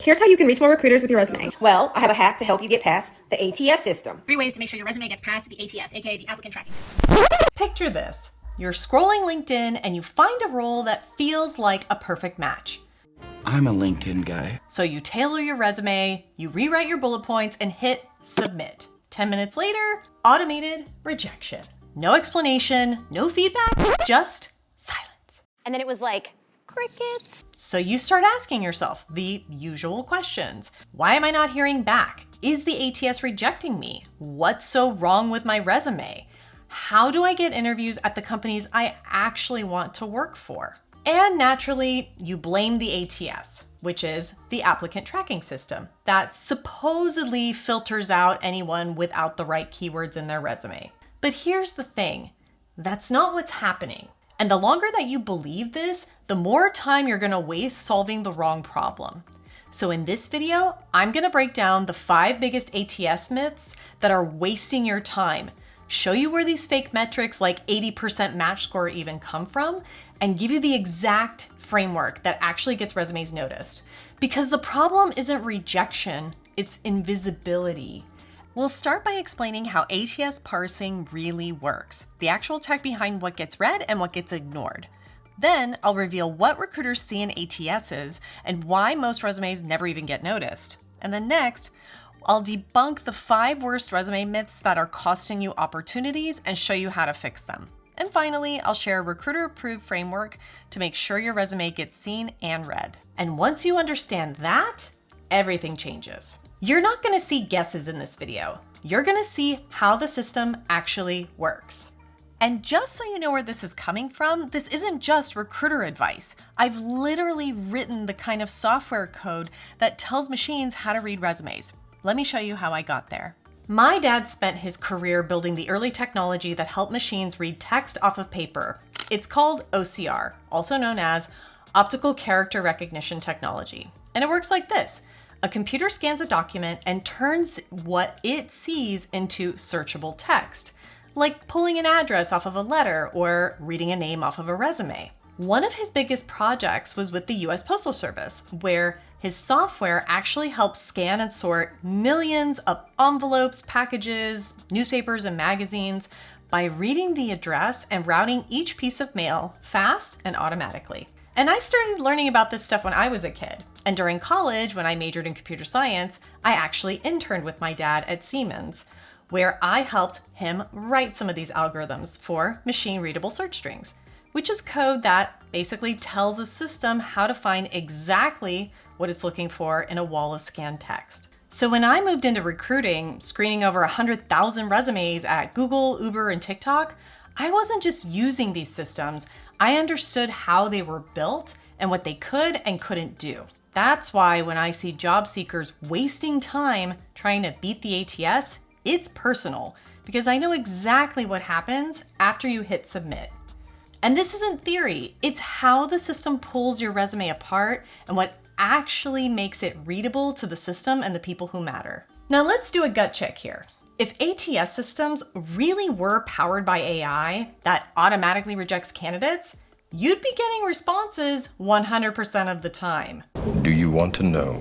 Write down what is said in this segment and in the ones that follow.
Here's how you can reach more recruiters with your resume. Well, I have a hack to help you get past the ATS system. 3 ways to make sure your resume gets past the ATS, aka the Applicant Tracking System. Picture this. You're scrolling LinkedIn and you find a role that feels like a perfect match. I'm a LinkedIn guy. So you tailor your resume, you rewrite your bullet points, and hit submit. 10 minutes later, automated rejection. No explanation, no feedback, just silence. And then it was like, crickets. So you start asking yourself the usual questions. Why am I not hearing back? Is the ATS rejecting me? What's so wrong with my resume? How do I get interviews at the companies I actually want to work for? And naturally, you blame the ATS, which is the Applicant Tracking System, that supposedly filters out anyone without the right keywords in their resume. But here's the thing, that's not what's happening. And the longer that you believe this, the more time you're gonna waste solving the wrong problem. So in this video, I'm gonna break down the 5 biggest ATS myths that are wasting your time, show you where these fake metrics like 80% match score even come from, and give you the exact framework that actually gets resumes noticed. Because the problem isn't rejection, it's invisibility. We'll start by explaining how ATS parsing really works, the actual tech behind what gets read and what gets ignored. Then I'll reveal what recruiters see in ATSs and why most resumes never even get noticed. And then next, I'll debunk the 5 worst resume myths that are costing you opportunities and show you how to fix them. And finally, I'll share a recruiter-approved framework to make sure your resume gets seen and read. And once you understand that, everything changes. You're not gonna see guesses in this video. You're gonna see how the system actually works. And just so you know where this is coming from, this isn't just recruiter advice. I've literally written the kind of software code that tells machines how to read resumes. Let me show you how I got there. My dad spent his career building the early technology that helped machines read text off of paper. It's called OCR, also known as Optical Character Recognition Technology. And it works like this. A computer scans a document and turns what it sees into searchable text, like pulling an address off of a letter or reading a name off of a resume. One of his biggest projects was with the US Postal Service, where his software actually helps scan and sort millions of envelopes, packages, newspapers, and magazines by reading the address and routing each piece of mail fast and automatically. And I started learning about this stuff when I was a kid. And during college, when I majored in computer science, I actually interned with my dad at Siemens, where I helped him write some of these algorithms for machine-readable search strings, which is code that basically tells a system how to find exactly what it's looking for in a wall of scanned text. So when I moved into recruiting, screening over 100,000 resumes at Google, Uber, and TikTok, I wasn't just using these systems, I understood how they were built and what they could and couldn't do. That's why when I see job seekers wasting time trying to beat the ATS, it's personal, because I know exactly what happens after you hit submit. And this isn't theory, it's how the system pulls your resume apart and what actually makes it readable to the system and the people who matter. Now let's do a gut check here. If ATS systems really were powered by AI that automatically rejects candidates, you'd be getting responses 100% of the time. Do you want to know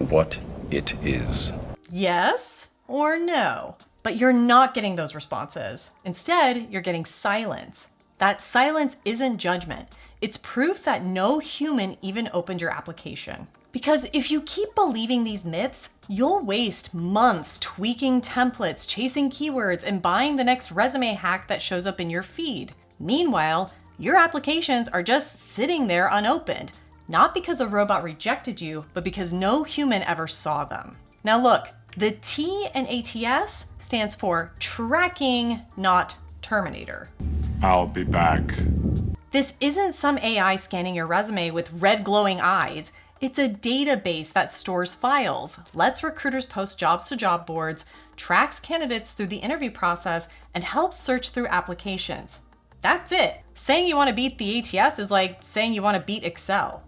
what it is? Yes or no? But you're not getting those responses. Instead, you're getting silence. That silence isn't judgment. It's proof that no human even opened your application. Because if you keep believing these myths, you'll waste months tweaking templates, chasing keywords, and buying the next resume hack that shows up in your feed. Meanwhile, your applications are just sitting there unopened, not because a robot rejected you, but because no human ever saw them. Now look, the T in ATS stands for tracking, not terminator. I'll be back. This isn't some AI scanning your resume with red glowing eyes. It's a database that stores files, lets recruiters post jobs to job boards, tracks candidates through the interview process, and helps search through applications. That's it. Saying you want to beat the ATS is like saying you want to beat Excel.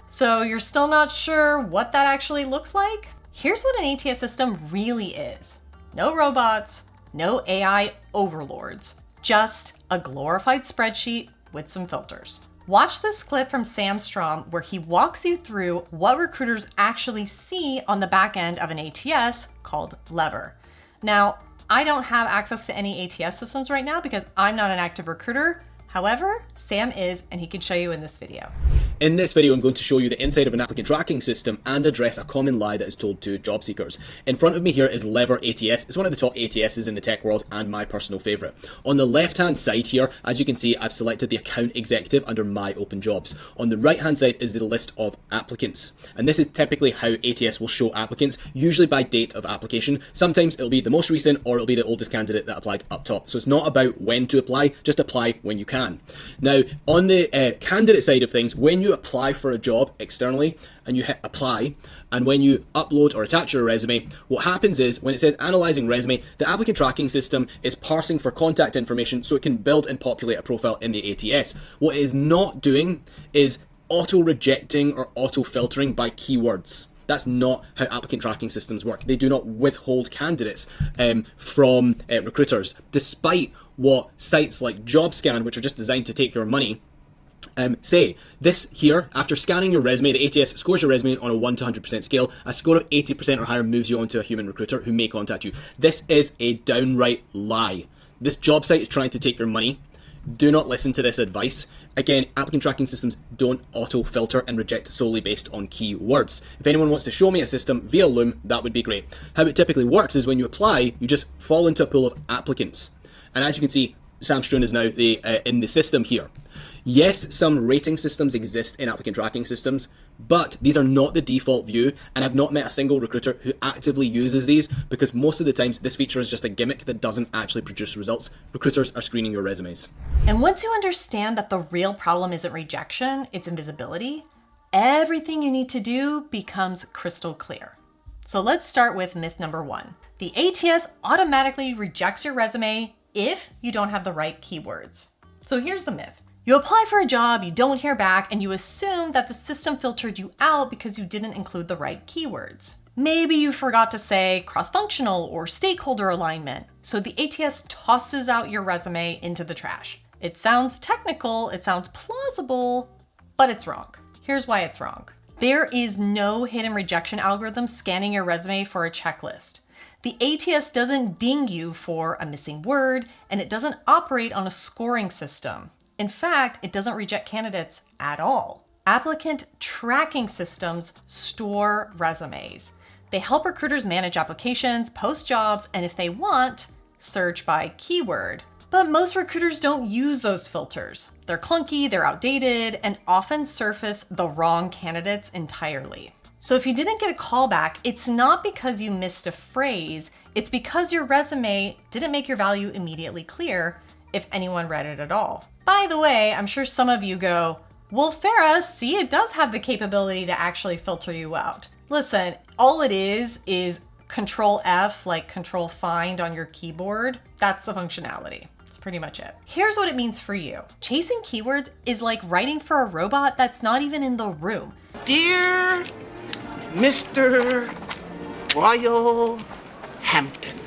So you're still not sure what that actually looks like? Here's what an ATS system really is. No robots, no AI overlords, just a glorified spreadsheet with some filters. Watch this clip from Sam Strom where he walks you through what recruiters actually see on the back end of an ATS called Lever. Now, I don't have access to any ATS systems right now because I'm not an active recruiter. However, Sam is, and he can show you in this video. In this video, I'm going to show you the inside of an applicant tracking system and address a common lie that is told to job seekers. In front of me here is Lever ATS. It's one of the top ATSs in the tech world and my personal favorite. On the left-hand side here, as you can see, I've selected the account executive under My Open Jobs. On the right-hand side is the list of applicants. And this is typically how ATS will show applicants, usually by date of application. Sometimes it'll be the most recent or it'll be the oldest candidate that applied up top. So it's not about when to apply, just apply when you can. Now, on the candidate side of things, when you apply for a job externally and you hit apply, and when you upload or attach your resume, what happens is when it says analyzing resume, the applicant tracking system is parsing for contact information so it can build and populate a profile in the ATS. What it is not doing is auto rejecting or auto filtering by keywords. That's not how applicant tracking systems work. They do not withhold candidates from recruiters, despite what sites like JobScan, which are just designed to take your money, say. This here, after scanning your resume, the ATS scores your resume on a 1 to 100% scale. A score of 80% or higher moves you onto a human recruiter who may contact you. This is a downright lie. This job site is trying to take your money. Do not listen to this advice. Again, applicant tracking systems don't auto-filter and reject solely based on keywords. If anyone wants to show me a system via Loom, that would be great. How it typically works is when you apply, you just fall into a pool of applicants. And as you can see, Sam Stroon is now in the system here. Yes, some rating systems exist in applicant tracking systems, but these are not the default view, and I've not met a single recruiter who actively uses these because most of the times this feature is just a gimmick that doesn't actually produce results. Recruiters are screening your resumes. And once you understand that the real problem isn't rejection, it's invisibility, everything you need to do becomes crystal clear. So let's start with myth number 1. The ATS automatically rejects your resume if you don't have the right keywords. So here's the myth. You apply for a job, you don't hear back, and you assume that the system filtered you out because you didn't include the right keywords. Maybe you forgot to say cross-functional or stakeholder alignment, so the ATS tosses out your resume into the trash. It sounds technical, it sounds plausible, but it's wrong. Here's why it's wrong. There is no hidden rejection algorithm scanning your resume for a checklist. The ATS doesn't ding you for a missing word, and it doesn't operate on a scoring system. In fact, it doesn't reject candidates at all. Applicant tracking systems store resumes. They help recruiters manage applications, post jobs, and if they want, search by keyword. But most recruiters don't use those filters. They're clunky, they're outdated, and often surface the wrong candidates entirely. So if you didn't get a call back, it's not because you missed a phrase, it's because your resume didn't make your value immediately clear if anyone read it at all. By the way, I'm sure some of you go, well, Farah, see, it does have the capability to actually filter you out. Listen, all it is Control F, like Control Find on your keyboard. That's the functionality. That's pretty much it. Here's what it means for you. Chasing keywords is like writing for a robot that's not even in the room. Dear Mr. Royal Hampton.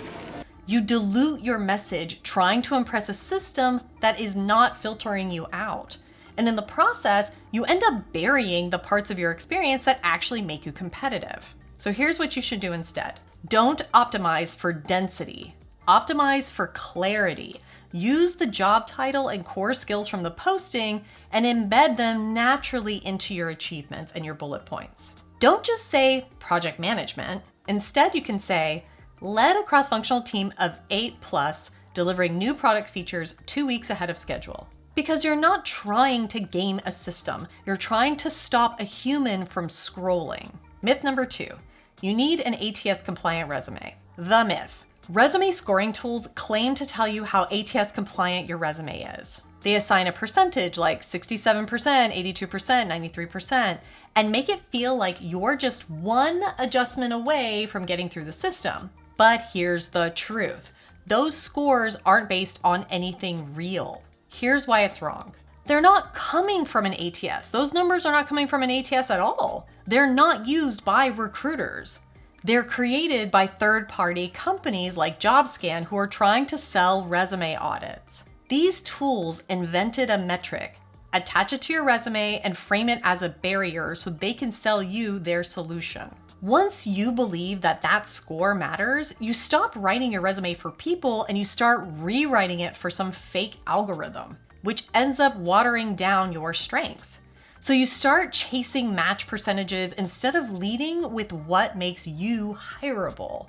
You dilute your message trying to impress a system that is not filtering you out. And in the process, you end up burying the parts of your experience that actually make you competitive. So here's what you should do instead. Don't optimize for density. Optimize for clarity. Use the job title and core skills from the posting and embed them naturally into your achievements and your bullet points. Don't just say project management. Instead, you can say, led a cross-functional team of 8+, delivering new product features 2 weeks ahead of schedule. Because you're not trying to game a system, you're trying to stop a human from scrolling. Myth number 2, you need an ATS-compliant resume. The myth. Resume scoring tools claim to tell you how ATS-compliant your resume is. They assign a percentage like 67%, 82%, 93%, and make it feel like you're just one adjustment away from getting through the system. But here's the truth. Those scores aren't based on anything real. Here's why it's wrong. They're not coming from an ATS. Those numbers are not coming from an ATS at all. They're not used by recruiters. They're created by third-party companies like JobScan who are trying to sell resume audits. These tools invented a metric, attach it to your resume, and frame it as a barrier so they can sell you their solution. Once you believe that that score matters, you stop writing your resume for people and you start rewriting it for some fake algorithm, which ends up watering down your strengths. So you start chasing match percentages instead of leading with what makes you hireable.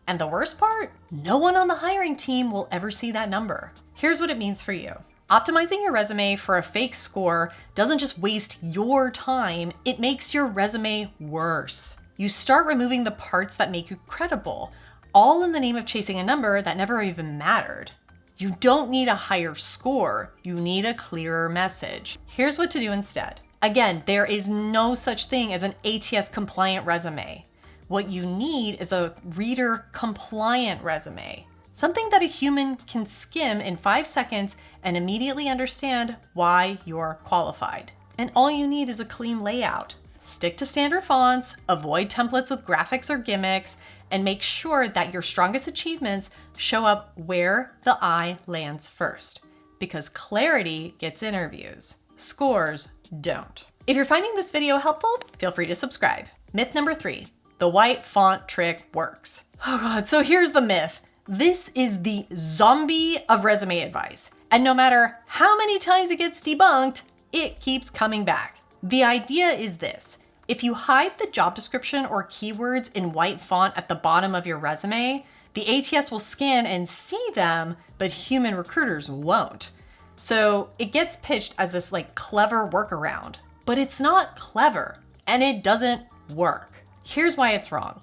And the worst part, no one on the hiring team will ever see that number. Here's what it means for you. Optimizing your resume for a fake score doesn't just waste your time, it makes your resume worse. You start removing the parts that make you credible, all in the name of chasing a number that never even mattered. You don't need a higher score, you need a clearer message. Here's what to do instead. Again, there is no such thing as an ATS-compliant resume. What you need is a reader-compliant resume. Something that a human can skim in 5 seconds and immediately understand why you're qualified. And all you need is a clean layout. Stick to standard fonts, avoid templates with graphics or gimmicks, and make sure that your strongest achievements show up where the eye lands first. Because clarity gets interviews, scores don't. If you're finding this video helpful, feel free to subscribe. Myth number 3, the white font trick works. Oh God, so here's the myth. This is the zombie of resume advice. And no matter how many times it gets debunked, it keeps coming back. The idea is this. If you hide the job description or keywords in white font at the bottom of your resume, the ATS will scan and see them, but human recruiters won't. So it gets pitched as this clever workaround, but it's not clever and it doesn't work. Here's why it's wrong.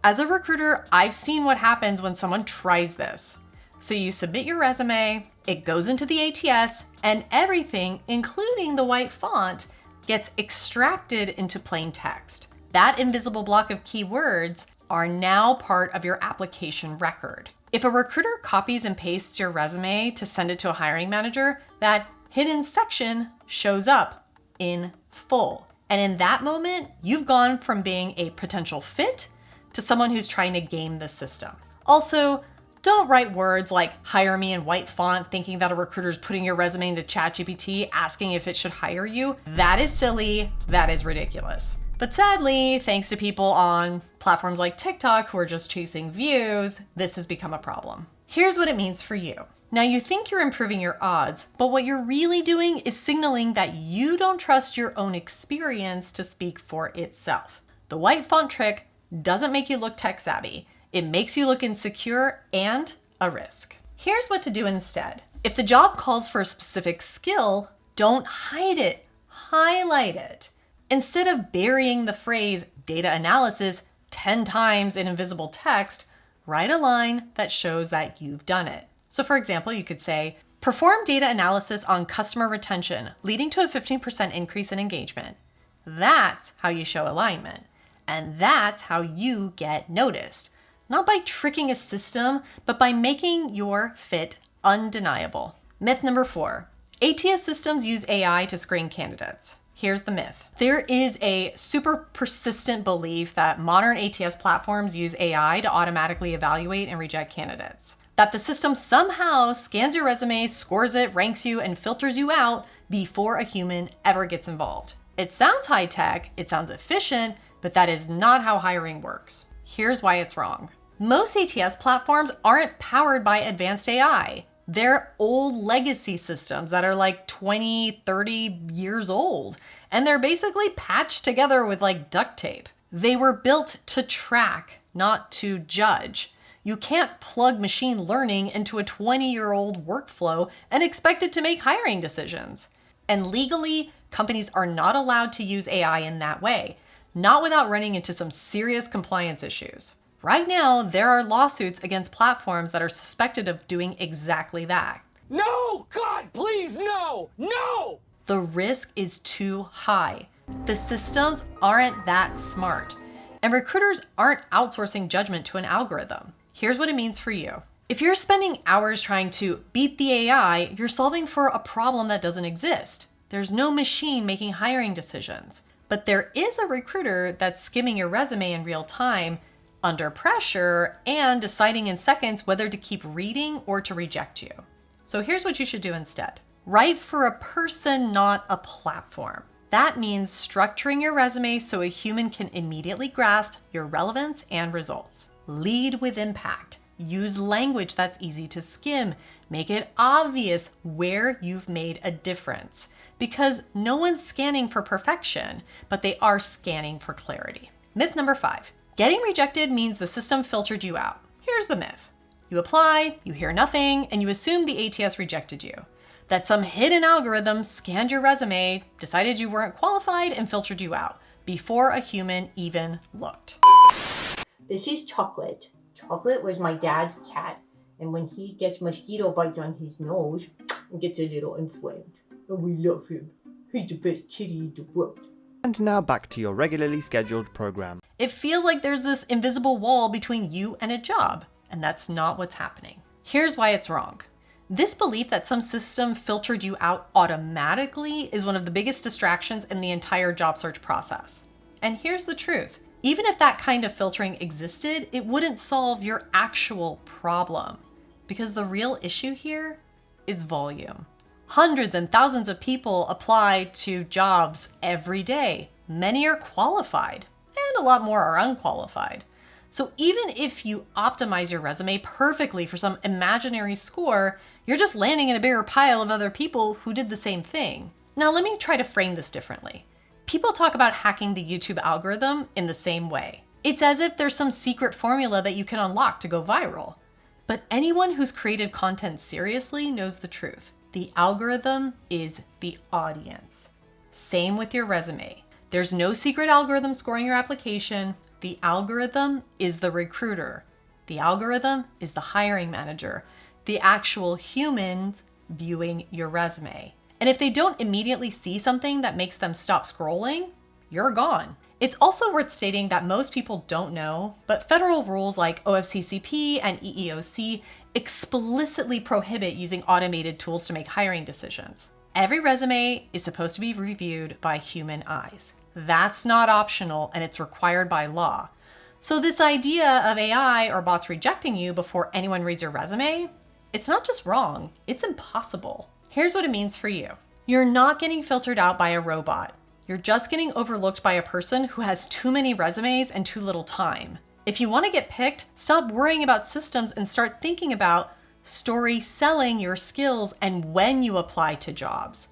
As a recruiter, I've seen what happens when someone tries this. So you submit your resume, it goes into the ATS, and everything, including the white font, gets extracted into plain text. That invisible block of keywords are now part of your application record. If a recruiter copies and pastes your resume to send it to a hiring manager, that hidden section shows up in full. And in that moment, you've gone from being a potential fit to someone who's trying to game the system. Also, don't write words like hire me in white font thinking that a recruiter is putting your resume into ChatGPT asking if it should hire you. That is silly, that is ridiculous. But sadly, thanks to people on platforms like TikTok who are just chasing views, this has become a problem. Here's what it means for you. Now you think you're improving your odds, but what you're really doing is signaling that you don't trust your own experience to speak for itself. The white font trick doesn't make you look tech savvy. It makes you look insecure and a risk. Here's what to do instead. If the job calls for a specific skill, don't hide it, highlight it. Instead of burying the phrase data analysis 10 times in invisible text, write a line that shows that you've done it. So for example, you could say, perform data analysis on customer retention, leading to a 15% increase in engagement. That's how you show alignment. And that's how you get noticed. Not by tricking a system, but by making your fit undeniable. Myth number 4, ATS systems use AI to screen candidates. Here's the myth. There is a super persistent belief that modern ATS platforms use AI to automatically evaluate and reject candidates. That the system somehow scans your resume, scores it, ranks you, and filters you out before a human ever gets involved. It sounds high tech, it sounds efficient, but that is not how hiring works. Here's why it's wrong. Most ATS platforms aren't powered by advanced AI. They're old legacy systems that are 20, 30 years old, and they're basically patched together with duct tape. They were built to track, not to judge. You can't plug machine learning into a 20-year-old workflow and expect it to make hiring decisions. And legally, companies are not allowed to use AI in that way, not without running into some serious compliance issues. Right now, there are lawsuits against platforms that are suspected of doing exactly that. No! God, please, no! No! The risk is too high. The systems aren't that smart. And recruiters aren't outsourcing judgment to an algorithm. Here's what it means for you. If you're spending hours trying to beat the AI, you're solving for a problem that doesn't exist. There's no machine making hiring decisions. But there is a recruiter that's skimming your resume in real time, under pressure, and deciding in seconds whether to keep reading or to reject you. So here's what you should do instead. Write for a person, not a platform. That means structuring your resume so a human can immediately grasp your relevance and results. Lead with impact. Use language that's easy to skim. Make it obvious where you've made a difference. Because no one's scanning for perfection, but they are scanning for clarity. Myth number 5. Getting rejected means the system filtered you out. Here's the myth. You apply, you hear nothing, and you assume the ATS rejected you. That some hidden algorithm scanned your resume, decided you weren't qualified, and filtered you out before a human even looked. This is Chocolate. Chocolate was my dad's cat, and when he gets mosquito bites on his nose, it gets a little inflamed. And we love him. He's the best kitty in the world. And now back to your regularly scheduled program. It feels like there's this invisible wall between you and a job, and that's not what's happening. Here's why it's wrong. This belief that some system filtered you out automatically is one of the biggest distractions in the entire job search process. And here's the truth. Even if that kind of filtering existed, it wouldn't solve your actual problem. Because the real issue here is volume. Hundreds and thousands of people apply to jobs every day. Many are qualified, and a lot more are unqualified. So even if you optimize your resume perfectly for some imaginary score, you're just landing in a bigger pile of other people who did the same thing. Now let me try to frame this differently. People talk about hacking the YouTube algorithm in the same way. It's as if there's some secret formula that you can unlock to go viral. But anyone who's created content seriously knows the truth. The algorithm is the audience. Same with your resume. There's no secret algorithm scoring your application. The algorithm is the recruiter. The algorithm is the hiring manager. The actual humans viewing your resume. And if they don't immediately see something that makes them stop scrolling, you're gone. It's also worth stating that most people don't know, but federal rules like OFCCP and EEOC explicitly prohibit using automated tools to make hiring decisions. Every resume is supposed to be reviewed by human eyes. That's not optional, and it's required by law. So this idea of AI or bots rejecting you before anyone reads your resume, it's not just wrong, it's impossible. Here's what it means for you. You're not getting filtered out by a robot. You're just getting overlooked by a person who has too many resumes and too little time. If you want to get picked, stop worrying about systems and start thinking about story selling your skills and when you apply to jobs.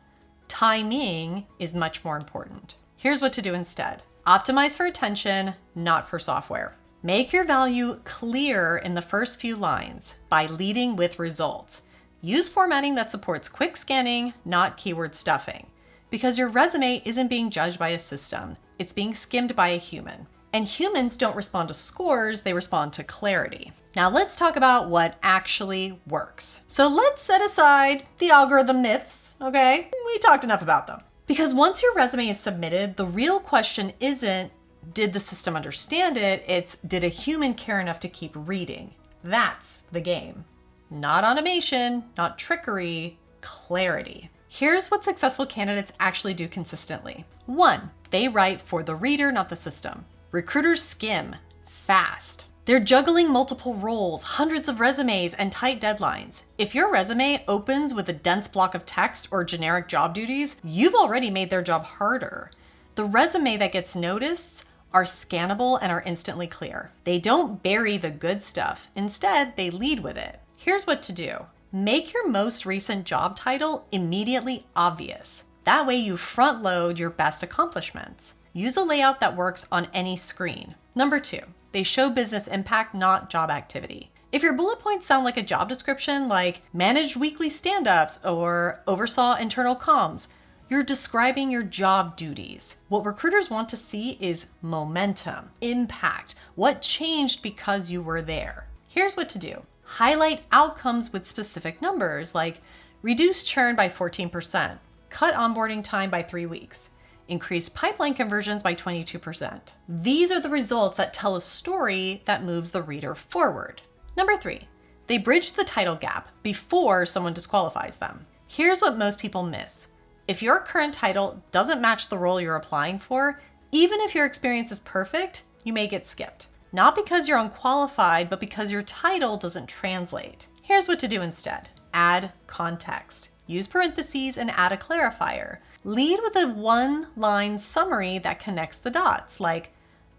Timing is much more important. Here's what to do instead. Optimize for attention, not for software. Make your value clear in the first few lines by leading with results. Use formatting that supports quick scanning, not keyword stuffing. Because your resume isn't being judged by a system, it's being skimmed by a human. And humans don't respond to scores, they respond to clarity. Now let's talk about what actually works. So let's set aside the algorithm myths, okay? We talked enough about them. Because once your resume is submitted, the real question isn't, did the system understand it? It's, did a human care enough to keep reading? That's the game. Not automation, not trickery, clarity. Here's what successful candidates actually do consistently. 1, they write for the reader, not the system. Recruiters skim fast. They're juggling multiple roles, hundreds of resumes, and tight deadlines. If your resume opens with a dense block of text or generic job duties, you've already made their job harder. The resume that gets noticed are scannable and are instantly clear. They don't bury the good stuff. Instead, they lead with it. Here's what to do. Make your most recent job title immediately obvious. That way you front load your best accomplishments. Use a layout that works on any screen. Number 2, they show business impact, not job activity. If your bullet points sound like a job description, like managed weekly stand-ups or oversaw internal comms, you're describing your job duties. What recruiters want to see is momentum, impact, what changed because you were there. Here's what to do. Highlight outcomes with specific numbers, like reduce churn by 14%, cut onboarding time by 3 weeks, increase pipeline conversions by 22%. These are the results that tell a story that moves the reader forward. Number 3, they bridge the title gap before someone disqualifies them. Here's what most people miss. If your current title doesn't match the role you're applying for, even if your experience is perfect, you may get skipped. Not because you're unqualified, but because your title doesn't translate. Here's what to do instead. Add context. Use parentheses and add a clarifier. Lead with a one-line summary that connects the dots, like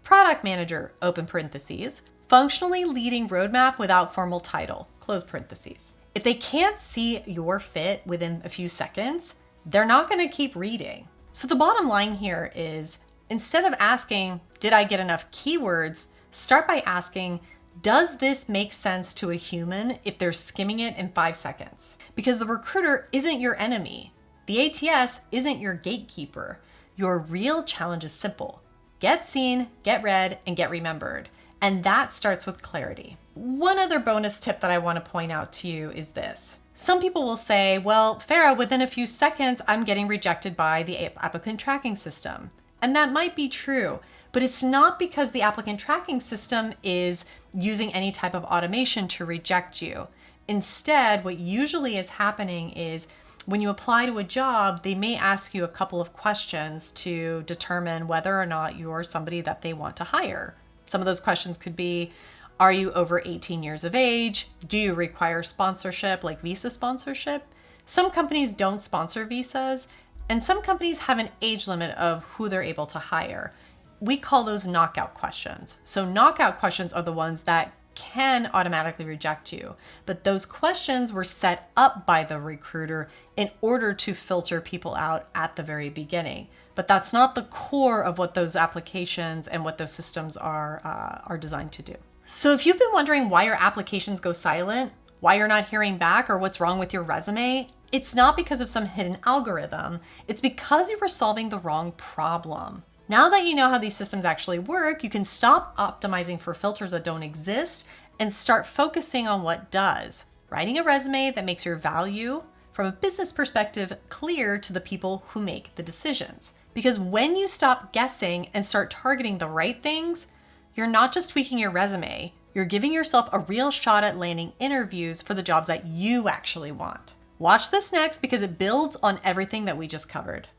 product manager, open parentheses, functionally leading roadmap without formal title, close parentheses. If they can't see your fit within a few seconds, they're not going to keep reading. So the bottom line here is, instead of asking, did I get enough keywords, start by asking, does this make sense to a human if they're skimming it in 5 seconds? Because the recruiter isn't your enemy. The ATS isn't your gatekeeper. Your real challenge is simple. Get seen, get read, and get remembered. And that starts with clarity. One other bonus tip that I want to point out to you is this. Some people will say, well, Farah, within a few seconds, I'm getting rejected by the applicant tracking system. And that might be true, but it's not because the applicant tracking system is using any type of automation to reject you. Instead, what usually is happening is when you apply to a job, they may ask you a couple of questions to determine whether or not you're somebody that they want to hire. Some of those questions could be, are you over 18 years of age? Do you require sponsorship, like visa sponsorship? Some companies don't sponsor visas, and some companies have an age limit of who they're able to hire. We call those knockout questions. So knockout questions are the ones that can automatically reject you, but those questions were set up by the recruiter in order to filter people out at the very beginning. But that's not the core of what those applications and what those systems are designed to do. So if you've been wondering why your applications go silent, why you're not hearing back, or what's wrong with your resume, it's not because of some hidden algorithm. It's because you were solving the wrong problem. Now that you know how these systems actually work, you can stop optimizing for filters that don't exist and start focusing on what does. Writing a resume that makes your value from a business perspective clear to the people who make the decisions. Because when you stop guessing and start targeting the right things, you're not just tweaking your resume, you're giving yourself a real shot at landing interviews for the jobs that you actually want. Watch this next because it builds on everything that we just covered.